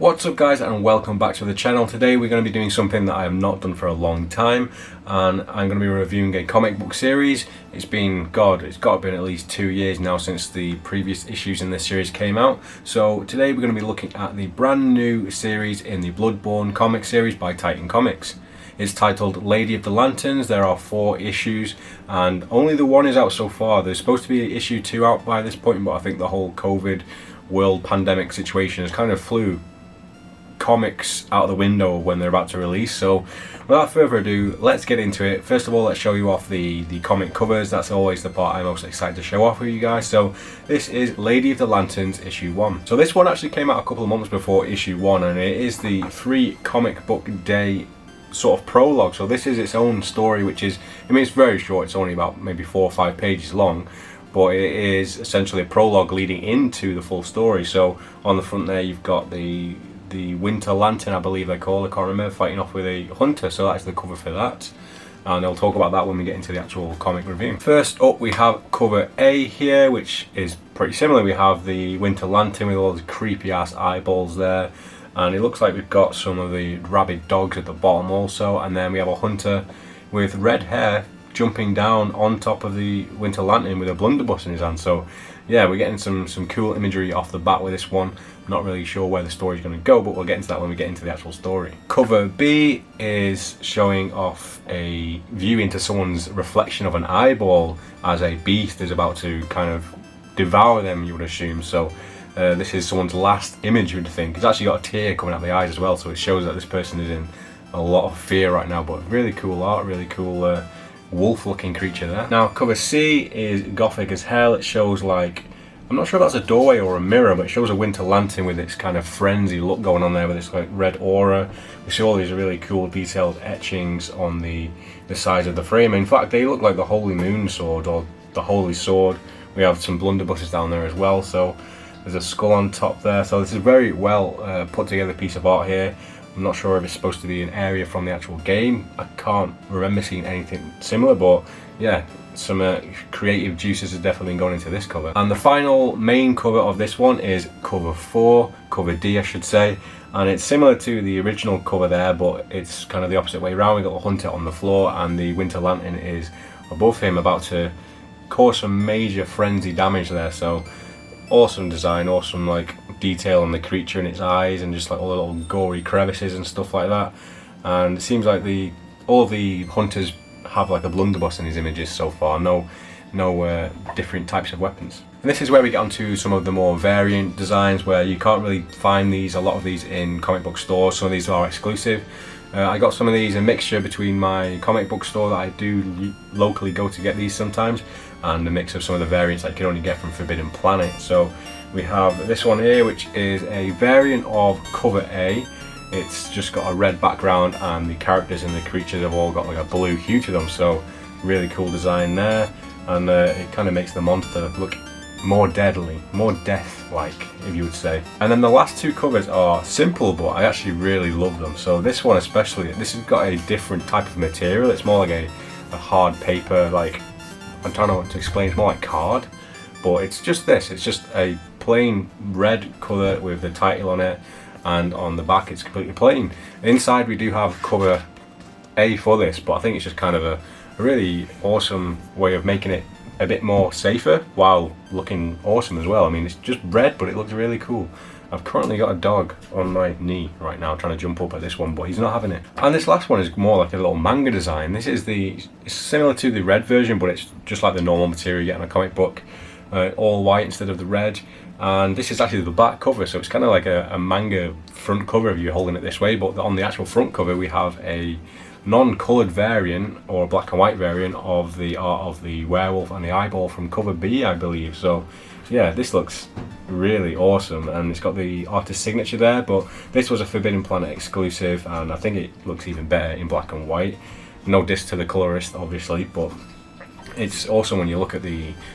What's up guys, and welcome back to the channel. Today we're going to be doing something that I have not done for a long time, and I'm going to be reviewing a comic book series. It's got to have been at least 2 years now since the previous issues in this series came out. So today we're going to be looking at the brand new series in the Bloodborne Comic series by Titan Comics. It's titled Lady of the Lanterns. There are 4 issues and only the one is out so far. There's supposed to be issue 2 out by this point, but I think the whole COVID world pandemic situation has kind of flew comics out of the window when they're about to release. So without further ado, let's get into it. First of all, let's show you off the comic covers. That's always the part I'm most excited to show off with you guys. So this is Lady of the Lanterns issue 1. So this one actually came out a couple of months before issue 1, and it is the free comic book day sort of prologue. So this is its own story, which is, I mean, it's very short. It's only about maybe 4 or 5 pages long, but it is essentially a prologue leading into the full story. So on the front there you've got the Winter Lantern, I believe they call it, I can't remember, fighting off with a hunter, so that's the cover for that. And I'll talk about that when we get into the actual comic review. First up we have cover A here, which is pretty similar. We have the Winter Lantern with all the creepy ass eyeballs there, and it looks like we've got some of the rabid dogs at the bottom also, and then we have a hunter with red hair jumping down on top of the Winter Lantern with a blunderbuss in his hand. So yeah, we're getting some cool imagery off the bat with this one. Not really sure where the story's going to go, but we'll get into that when we get into the actual story. Cover B is showing off a view into someone's reflection of an eyeball as a beast is about to kind of devour them, you would assume. So this is someone's last image, you would think. It's actually got a tear coming out of the eyes as well, so it shows that this person is in a lot of fear right now. But really cool art, really cool wolf looking creature there. Now cover C is gothic as hell. It shows, like, I'm not sure if that's a doorway or a mirror, but it shows a Winter Lantern with its kind of frenzy look going on there with this like red aura. We see all these really cool detailed etchings on the sides of the frame. In fact, they look like the Holy Moon Sword or the Holy Sword. We have some blunderbusses down there as well, so there's a skull on top there. So this is a very well put together piece of art here. I'm not sure if it's supposed to be an area from the actual game. I can't remember seeing anything similar, but yeah, some creative juices have definitely been going into this cover. And the final main cover of this one is cover 4, cover D I should say, and it's similar to the original cover there, but it's kind of the opposite way around. We've got the hunter on the floor and the Winter Lantern is above him, about to cause some major frenzy damage there. So awesome design, awesome like detail on the creature and its eyes, and just like all the little gory crevices and stuff like that. And it seems like all the hunters have like a blunderbuss in these images so far. No different types of weapons. And this is where we get onto some of the more variant designs where you can't really find a lot of these in comic book stores. Some of these are exclusive. I got some of these, a mixture between my comic book store that I do locally go to get these sometimes, and a mix of some of the variants that you can only get from Forbidden Planet. So we have this one here, which is a variant of cover A. It's just got a red background and the characters and the creatures have all got like a blue hue to them, so really cool design there. And it kind of makes the monster look more deadly, more death-like, if you would say. And then the last 2 covers are simple, but I actually really love them. So this one especially, this has got a different type of material. It's more like a hard paper, like, I'm trying to explain, it's more like card, but it's just this. It's just a plain red colour with the title on it, and on the back it's completely plain. Inside we do have cover A for this, but I think it's just kind of a really awesome way of making it a bit more safer while looking awesome as well. I mean, it's just red, but it looks really cool. I've currently got a dog on my knee right now trying to jump up at this one, but he's not having it. And this last one is more like a little manga design. This is it's similar to the red version, but it's just like the normal material you get in a comic book, all white instead of the red. And this is actually the back cover, so it's kind of like a manga front cover if you're holding it this way, but on the actual front cover we have a non-coloured variant or a black and white variant of the art of the werewolf and the eyeball from cover B, I believe. So yeah, this looks really awesome, and it's got the artist signature there, but this was a Forbidden Planet exclusive, and I think it looks even better in black and white. No diss to the colorist obviously, but it's awesome when you look at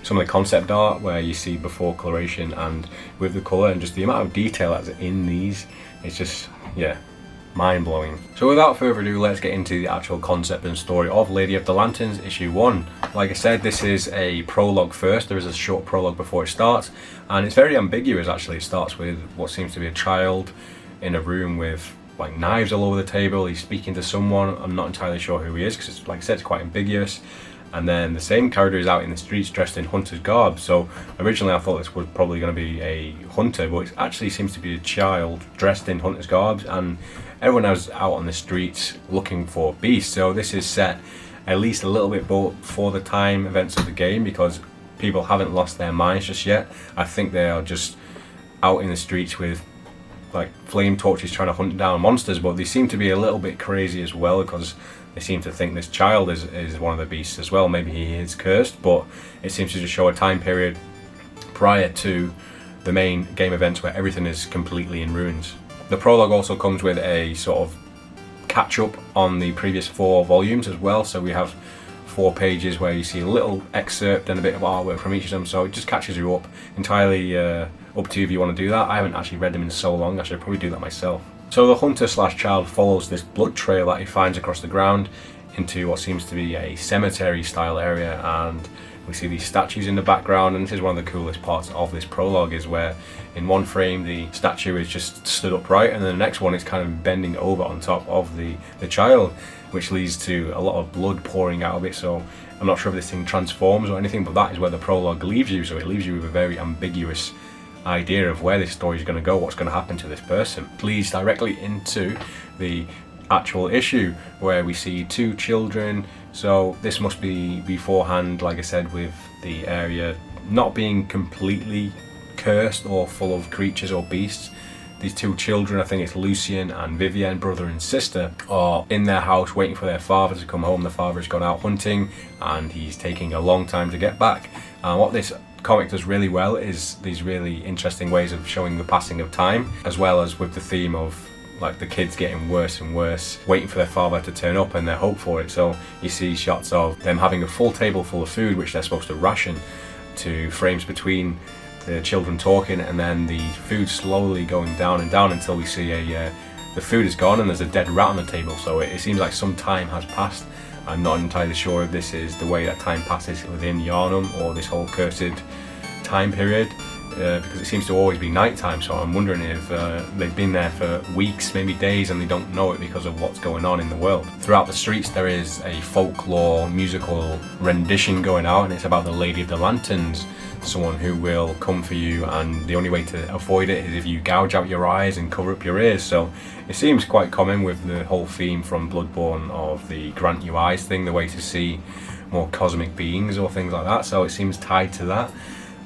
some of the concept art where you see before coloration and with the colour, and just the amount of detail that's in these, it's just, yeah, mind-blowing. So without further ado, let's get into the actual concept and story of Lady of the Lanterns issue 1. Like I said, this is a prologue first. There is a short prologue before it starts, and it's very ambiguous actually. It starts with what seems to be a child in a room with like knives all over the table. He's speaking to someone. I'm not entirely sure who he is because, like I said, it's quite ambiguous. And then the same character is out in the streets dressed in hunter's garb. So originally I thought this was probably going to be a hunter, but it actually seems to be a child dressed in hunter's garbs, and everyone else out on the streets looking for beasts. So this is set at least a little bit before the time events of the game, because people haven't lost their minds just yet. I think they are just out in the streets with like flame torches trying to hunt down monsters, but they seem to be a little bit crazy as well, because they seem to think this child is one of the beasts as well. Maybe he is cursed, but it seems to just show a time period prior to the main game events where everything is completely in ruins. The prologue also comes with a sort of catch up on the previous 4 volumes as well, so we have 4 pages where you see a little excerpt and a bit of artwork from each of them, so it just catches you up. Entirely up to you if you want to do that. I haven't actually read them in so long, I should probably do that myself. So the hunter slash child follows this blood trail that he finds across the ground into what seems to be a cemetery style area, and we see these statues in the background. And this is one of the coolest parts of this prologue, is where in one frame the statue is just stood upright, and then the next one is kind of bending over on top of the child, which leads to a lot of blood pouring out of it. So I'm not sure if this thing transforms or anything, but that is where the prologue leaves you. So it leaves you with a very ambiguous idea of where this story is going to go, what's going to happen to this person. It leads directly into the actual issue where we see 2 children. So this must be beforehand, like I said, with the area not being completely cursed or full of creatures or beasts. These 2 children, I think it's Lucien and Vivienne, brother and sister, are in their house waiting for their father to come home. The father has gone out hunting and he's taking a long time to get back. And what this comic does really well is these really interesting ways of showing the passing of time, as well as with the theme of like the kids getting worse and worse, waiting for their father to turn up and their hope for it. So you see shots of them having a full table full of food which they're supposed to ration, to frames between the children talking, and then the food slowly going down and down until we see the food is gone and there's a dead rat on the table. So it seems like some time has passed. I'm not entirely sure if this is the way that time passes within Yharnam or this whole cursed time period, because it seems to always be nighttime. So I'm wondering if they've been there for weeks, maybe days, and they don't know it because of what's going on in the world. Throughout the streets there is a folklore musical rendition going out, and it's about the Lady of the Lanterns, someone who will come for you, and the only way to avoid it is if you gouge out your eyes and cover up your ears. So it seems quite common with the whole theme from Bloodborne of the grant you eyes thing, the way to see more cosmic beings or things like that. So it seems tied to that,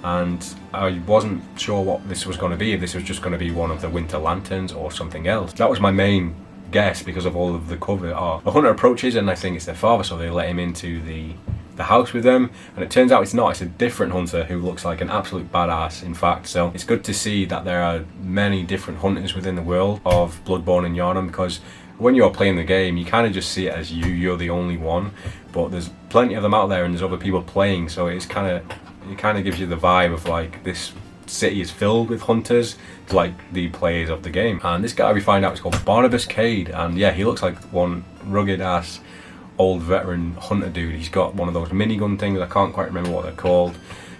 and I wasn't sure what this was going to be, if this was just going to be one of the Winter Lanterns or something else. That was my main guess because of all of the cover art. A hunter approaches and I think it's their father, so they let him into the house with them, and it turns out it's not. It's a different hunter who looks like an absolute badass, in fact. So it's good to see that there are many different hunters within the world of Bloodborne and Yharnam, because when you're playing the game you kind of just see it as you're the only one, but there's plenty of them out there and there's other people playing, so it kind of gives you the vibe of like this city is filled with hunters like the players of the game. And this guy we find out is called Barnabas Cade, and yeah, he looks like one rugged ass old veteran hunter dude. He's got one of those minigun things, I can't quite remember what they're called.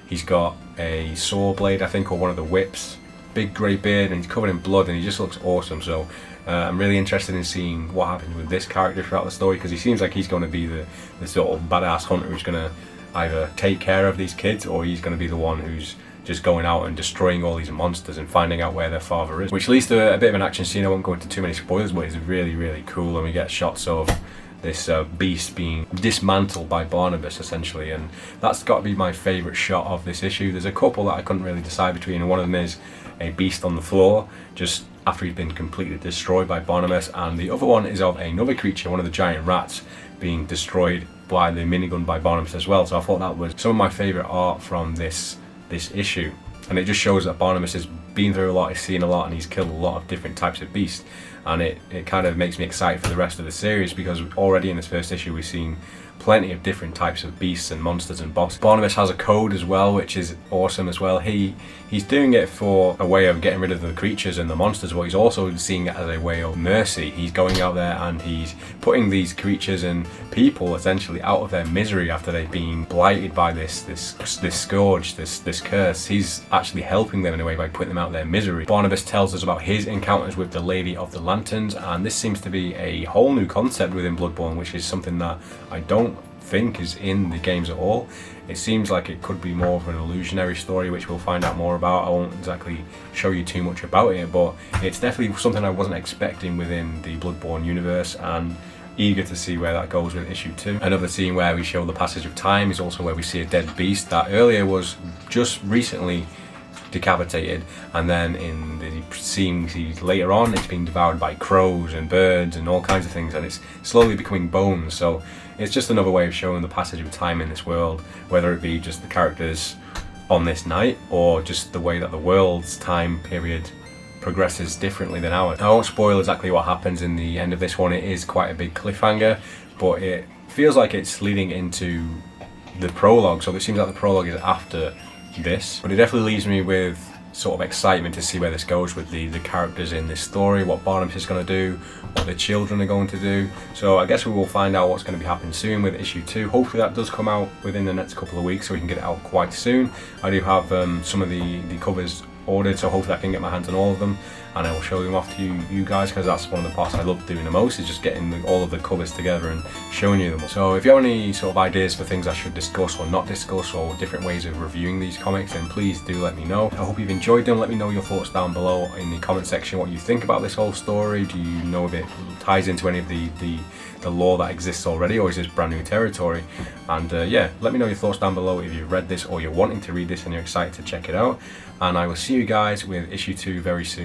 He's got a saw blade, I think, or one of the whips, big grey beard, and he's covered in blood, and he just looks awesome. So I'm really interested in seeing what happens with this character throughout the story, because he seems like he's going to be the sort of badass hunter who's going to either take care of these kids, or he's going to be the one who's just going out and destroying all these monsters and finding out where their father is. Which leads to a bit of an action scene. I won't go into too many spoilers, but it's really, really cool, and we get shots of this beast being dismantled by Barnabas essentially, and that's got to be my favourite shot of this issue. There's a couple that I couldn't really decide between, and one of them is a beast on the floor just after he's been completely destroyed by Barnabas, and the other one is of another creature, one of the giant rats, being destroyed by the minigun by Barnabas as well. So I thought that was some of my favourite art from this issue, and it just shows that Barnabas has been through a lot, he's seen a lot, and he's killed a lot of different types of beasts. And it kind of makes me excited for the rest of the series, because already in this first issue we've seen plenty of different types of beasts and monsters and bosses. Barnabas has a code as well, which is awesome as well. He's doing it for a way of getting rid of the creatures and the monsters, but he's also seeing it as a way of mercy. He's going out there and he's putting these creatures and people essentially out of their misery after they've been blighted by this scourge, this curse. He's actually helping them in a way by putting them out of their misery. Barnabas tells us about his encounters with the Lady of the Lanterns, and this seems to be a whole new concept within Bloodborne, which is something that I don't think is in the games at all. It seems like it could be more of an illusionary story, which we'll find out more about. I won't exactly show you too much about it, but it's definitely something I wasn't expecting within the Bloodborne universe, and eager to see where that goes with issue 2. Another scene where we show the passage of time is also where we see a dead beast that earlier was just recently decapitated, and then in the scenes later on it's being devoured by crows and birds and all kinds of things, and it's slowly becoming bones. So it's just another way of showing the passage of time in this world, whether it be just the characters on this night or just the way that the world's time period progresses differently than ours. I won't spoil exactly what happens in the end of this one. It is quite a big cliffhanger, but it feels like it's leading into the prologue, so it seems like the prologue is after this, but it definitely leaves me with sort of excitement to see where this goes with the characters in this story, what Barnabas is going to do, what the children are going to do. So I guess we will find out what's going to be happening soon with issue 2. Hopefully that does come out within the next couple of weeks so we can get it out quite soon. I do have some of the covers ordered, so hopefully I can get my hands on all of them and I will show them off to you guys, because that's one of the parts I love doing the most, is just getting all of the covers together and showing you them. So if you have any sort of ideas for things I should discuss or not discuss, or different ways of reviewing these comics, then please do let me know. I hope you've enjoyed them. Let me know your thoughts down below in the comment section, what you think about this whole story. Do you know if it ties into any of the lore that exists already, or is this brand new territory? And yeah, let me know your thoughts down below if you've read this or you're wanting to read this and you're excited to check it out. And I will see you guys with issue 2 very soon.